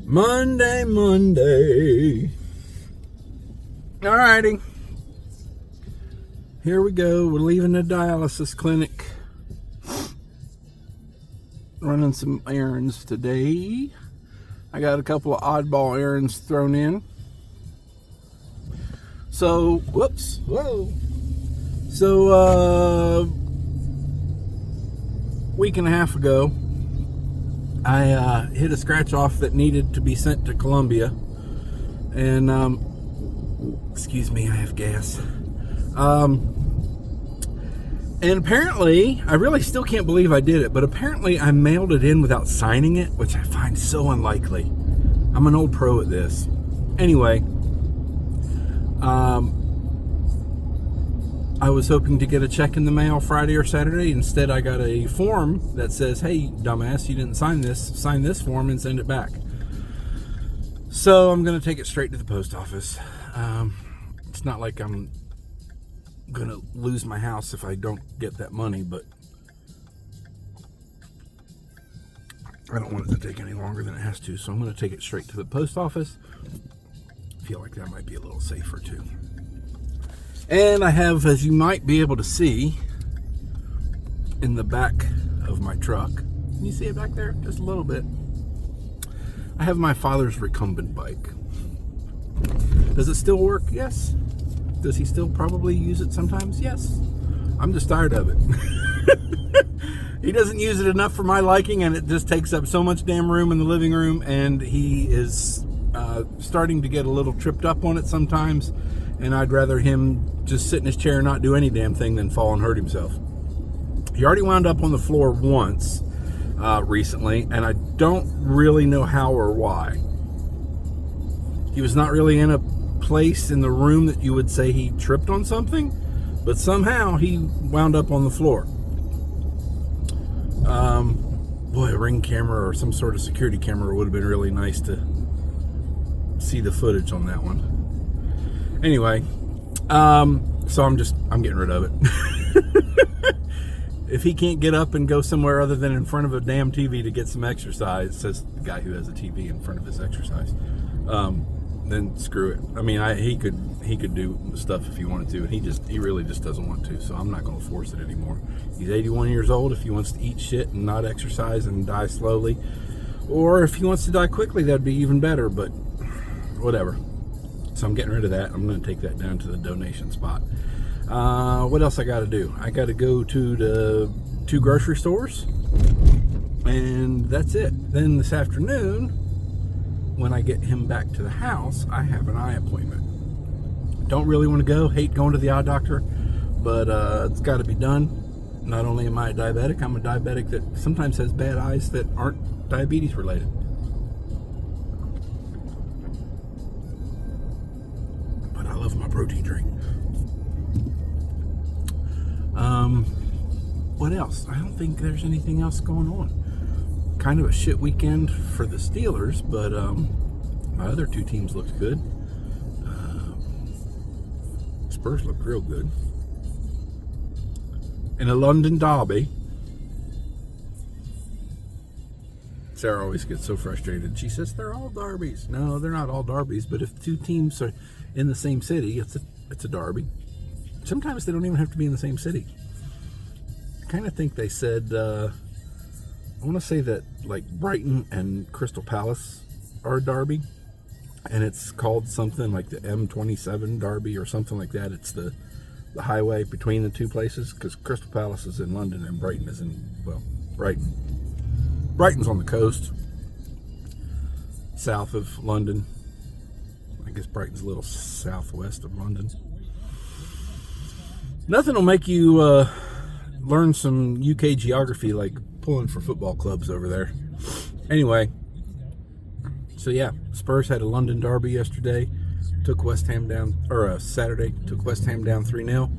Monday. Alrighty. Here we go. We're leaving the dialysis clinic. Running some errands today. I got a couple of oddball errands thrown in. So, week and a half ago, I hit a scratch off that needed to be sent to Columbia, and excuse me, I have gas. And apparently, I really still can't believe I did it, but apparently I mailed it in without signing it, which I find so unlikely. I'm an old pro at this. Anyway, I was hoping to get a check in the mail Friday or Saturday. Instead, I got a form that says, hey, dumbass, you didn't sign this form and send it back. So I'm going to take it straight to the post office. It's not like I'm going to lose my house if I don't get that money, but I don't want it to take any longer than it has to. So I'm going to take it straight to the post office. I feel like that might be a little safer too. And I have, as you might be able to see, in the back of my truck, can you see it back there? Just a little bit. I have my father's recumbent bike. Does it still work? Yes. Does he still probably use it sometimes? Yes. I'm just tired of it. He doesn't use it enough for my liking, and it just takes up so much damn room in the living room, and he is starting to get a little tripped up on it sometimes. And I'd rather him just sit in his chair and not do any damn thing than fall and hurt himself. He already wound up on the floor once recently, and I don't really know how or why. He was not really in a place in the room that you would say he tripped on something, but somehow he wound up on the floor. Boy, a Ring camera or some sort of security camera would have been really nice to see the footage on that one. Anyway, so I'm getting rid of it. If he can't get up and go somewhere other than in front of a damn TV to get some exercise, says the guy who has a TV in front of his exercise, then screw it. I mean, he could do stuff if he wanted to, and he really just doesn't want to, so I'm not going to force it anymore. He's 81 years old. If he wants to eat shit and not exercise and die slowly, or if he wants to die quickly, that'd be even better, but whatever. So I'm getting rid of that. I'm going to take that down to the donation spot. What else I got to do? I got to go to the 2 grocery stores, and that's it. Then this afternoon, when I get him back to the house, I have an eye appointment. Don't really want to go. Hate going to the eye doctor, but it's got to be done. Not only am I a diabetic, I'm a diabetic that sometimes has bad eyes that aren't diabetes related. Love my protein drink. What else? I don't think there's anything else going on. Kind of a shit weekend for the Steelers, but my other 2 teams looked good. Spurs looked real good. In a London derby, Sarah always gets so frustrated. She says they're all derbies. No, they're not all derbies, but if 2 teams are in the same city, it's a derby. Sometimes they don't even have to be in the same city. I kind of think they said, I want to say that like Brighton and Crystal Palace are a derby, and it's called something like the M27 Derby or something like that. It's the highway between the 2 places, because Crystal Palace is in London and Brighton is in, well, Brighton. Brighton's on the coast, south of London. I guess Brighton's a little southwest of London. Nothing will make you learn some UK geography like pulling for football clubs over there. Anyway, so yeah, Spurs had a London derby yesterday. Took West Ham down, or Saturday, took West Ham down 3-0.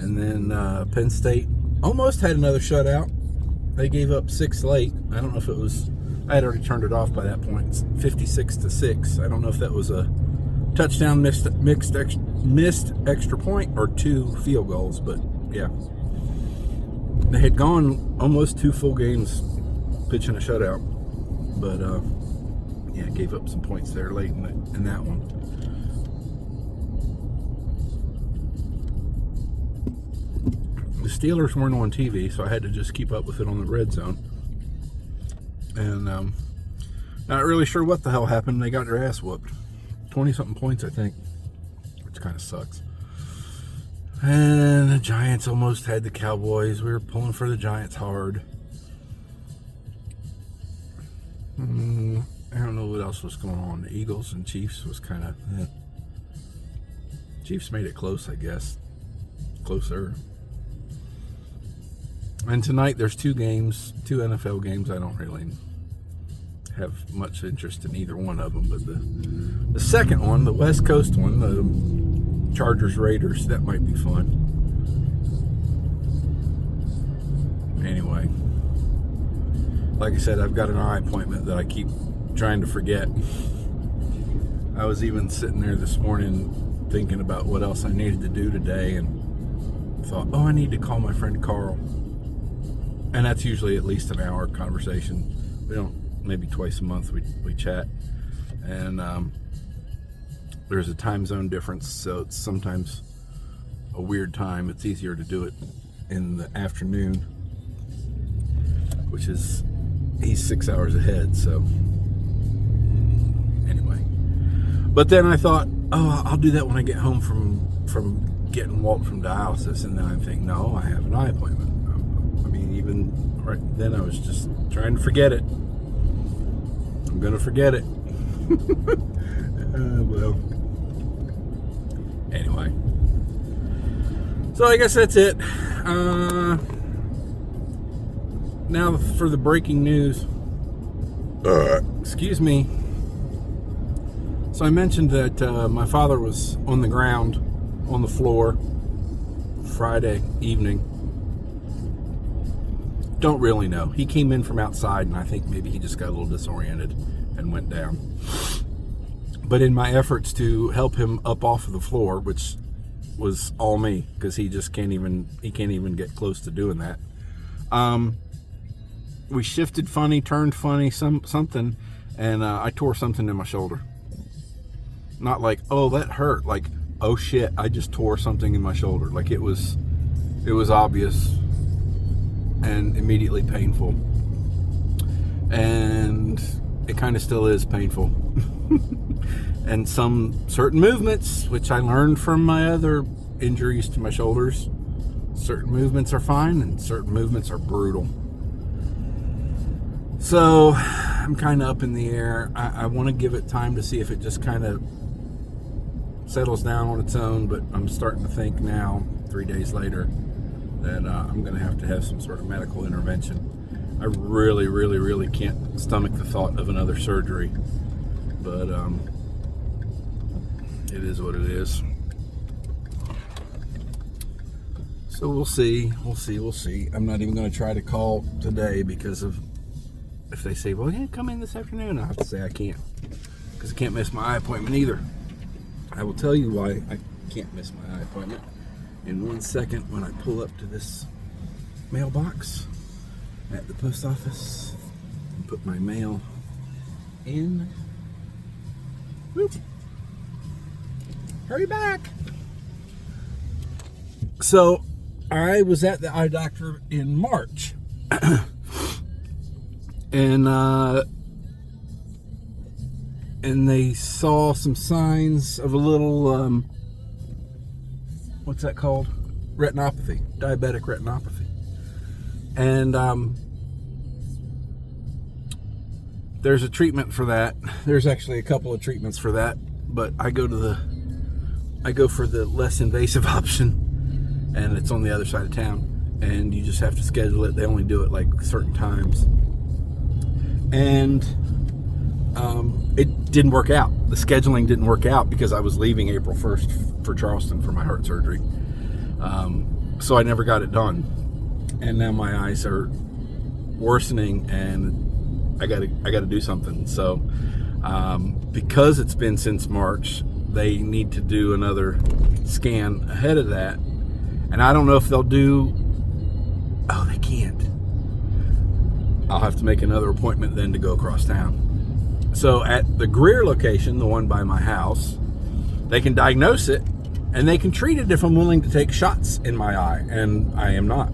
And then Penn State almost had another shutout. They gave up 6 late. I don't know if it was, I had already turned it off by that point. It's 56-6. I don't know if that was a touchdown, missed extra point, or 2 field goals, but yeah. They had gone almost 2 full games pitching a shutout, but Yeah, gave up some points there late in that one. The Steelers weren't on TV, so I had to just keep up with it on the red zone. And not really sure what the hell happened. They got their ass whooped. 20-something points, I think, which kind of sucks. And the Giants almost had the Cowboys. We were pulling for the Giants hard. I don't know what else was going on. The Eagles and Chiefs was kind of... Chiefs made it close, I guess. Closer. And tonight there's two NFL games. I don't really have much interest in either one of them. But the second one, the West Coast one, the Chargers-Raiders, that might be fun. Anyway. Like I said, I've got an eye appointment that I keep trying to forget. I was even sitting there this morning thinking about what else I needed to do today and thought, I need to call my friend Carl. And that's usually at least an hour conversation. We don't, maybe twice a month we chat. And there's a time zone difference, so it's sometimes a weird time. It's easier to do it in the afternoon, which is... He's 6 hours ahead, so anyway. But then I thought, I'll do that when I get home from getting Walt from dialysis. And then I think, no, I have an eye appointment. I mean, even right then I was just trying to forget it. I'm going to forget it. Well, anyway. So I guess that's it. Now for the breaking news. Excuse me. So I mentioned that my father was on the ground, on the floor, Friday evening. Don't really know. He came in from outside, and I think maybe he just got a little disoriented and went down. But in my efforts to help him up off of the floor, which was all me, because he can't even get close to doing that. We shifted funny, turned funny, something, and I tore something in my shoulder. Not like, oh, that hurt. Like, oh shit, I just tore something in my shoulder. Like it was obvious and immediately painful. And it kind of still is painful. And some certain movements, which I learned from my other injuries to my shoulders, certain movements are fine and certain movements are brutal. So I'm kind of up in the air. I want to give it time to see if it just kind of settles down on its own, but I'm starting to think now, 3 days later, that I'm going to have some sort of medical intervention. I really, really, really can't stomach the thought of another surgery, but it is what it is. So we'll see. I'm not even going to try to call today because of if they say, well, yeah, come in this afternoon, I'll have to say I can't, because I can't miss my eye appointment either. I will tell you why I can't miss my eye appointment in 1 second when I pull up to this mailbox at the post office and put my mail in. Whoop. Hurry back. So I was at the eye doctor in March. And they saw some signs of a little, what's that called? Retinopathy, diabetic retinopathy. And there's a treatment for that. There's actually a couple of treatments for that, but I go for the less invasive option, and it's on the other side of town, and you just have to schedule it. They only do it like certain times. And it didn't work out. The scheduling didn't work out because I was leaving April 1st for Charleston for my heart surgery. So I never got it done. And now my eyes are worsening and I gotta do something. So because it's been since March, they need to do another scan ahead of that. And I don't know if they'll do... Oh, they can't. I'll have to make another appointment then to go across town. So at the Greer location, the one by my house, they can diagnose it and they can treat it if I'm willing to take shots in my eye, and I am not.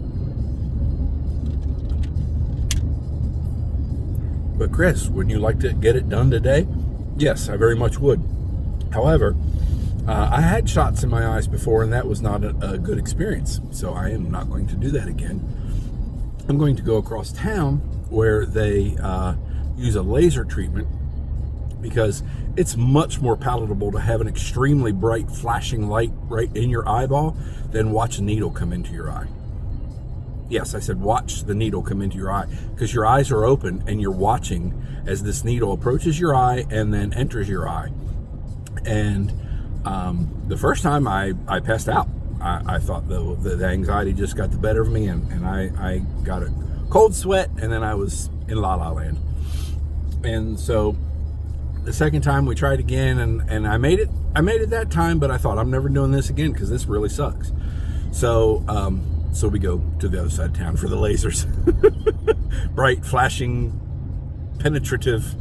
But Chris, wouldn't you like to get it done today? Yes, I very much would. However, I had shots in my eyes before, and that was not a good experience. So I am not going to do that again. I'm going to go across town where they use a laser treatment, because it's much more palatable to have an extremely bright flashing light right in your eyeball than watch a needle come into your eye. Yes, I said watch the needle come into your eye, because your eyes are open and you're watching as this needle approaches your eye and then enters your eye. And the first time I passed out. I thought the anxiety just got the better of me, and I got a cold sweat, and then I was in La La Land. And so the second time we tried again, and I made it that time, but I thought I'm never doing this again because this really sucks. So so we go to the other side of town for the lasers. Bright, flashing, penetrative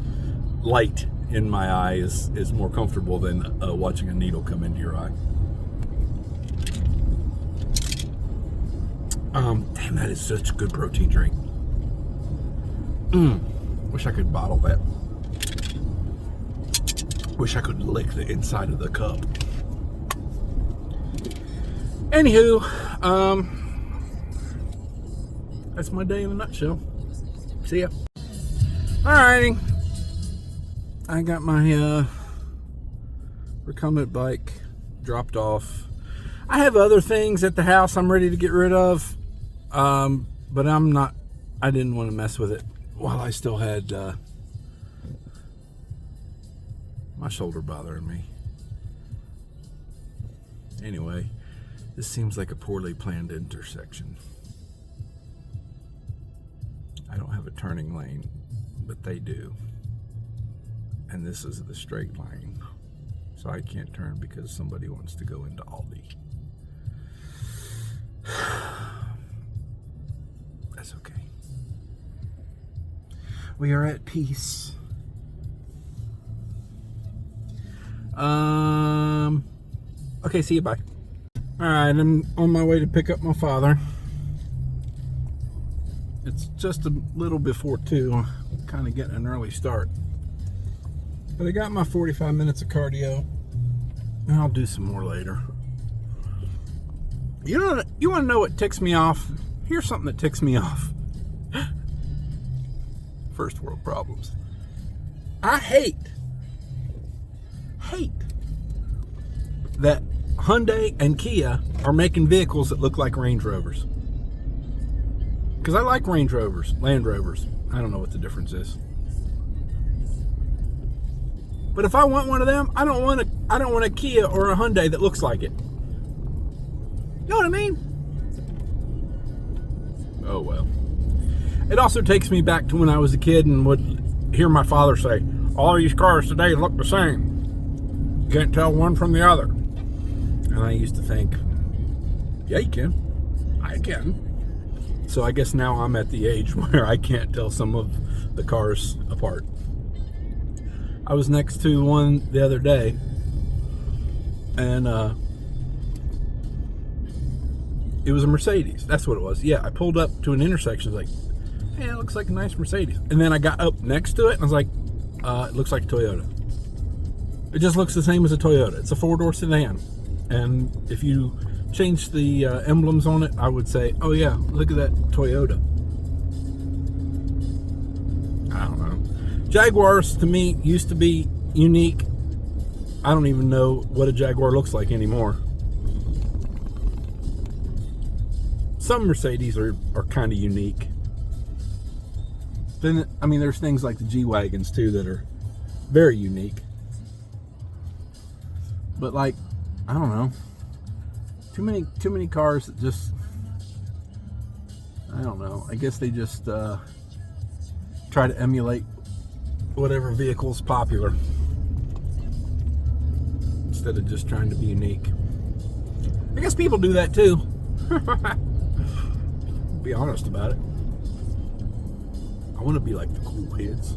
light in my eye is more comfortable than watching a needle come into your eye. Damn, that is such a good protein drink. Wish I could bottle that. Wish I could lick the inside of the cup. Anywho, that's my day in a nutshell. See ya. Alrighty. I got my recumbent bike dropped off. I have other things at the house I'm ready to get rid of, but I didn't want to mess with it while I still had my shoulder bothering me. Anyway, this seems like a poorly planned intersection. I don't have a turning lane, but they do. And this is the straight line. So I can't turn because somebody wants to go into Aldi. That's okay. We are at peace. Okay, see you, bye. Alright, I'm on my way to pick up my father. It's just a little before 2. I'm kind of getting an early start. But I got my 45 minutes of cardio, and I'll do some more later. You want to know what ticks me off? Here's something that ticks me off. First world problems. I hate that Hyundai and Kia are making vehicles that look like Range Rovers. Because I like Range Rovers, Land Rovers. I don't know what the difference is. But if I want one of them, I don't want a Kia or a Hyundai that looks like it. You know what I mean? Oh well. It also takes me back to when I was a kid and would hear my father say, all these cars today look the same. You can't tell one from the other. And I used to think, yeah, you can. I can. So I guess now I'm at the age where I can't tell some of the cars apart. I was next to one the other day, and it was a Mercedes. That's what it was. Yeah, I pulled up to an intersection. I was like, hey, it looks like a nice Mercedes. And then I got up next to it, and I was like, it looks like a Toyota. It just looks the same as a Toyota. It's a 4-door sedan. And if you change the emblems on it, I would say, oh yeah, look at that Toyota. I don't know. Jaguars, to me, used to be unique. I don't even know what a Jaguar looks like anymore. Some Mercedes are kind of unique. Then, I mean, there's things like the G-Wagons, too, that are very unique. But, like, I don't know. Too many cars that just, I don't know. I guess they just try to emulate whatever vehicle's popular instead of just trying to be unique. I guess people do that too. Be honest about it. I want to be like the cool kids.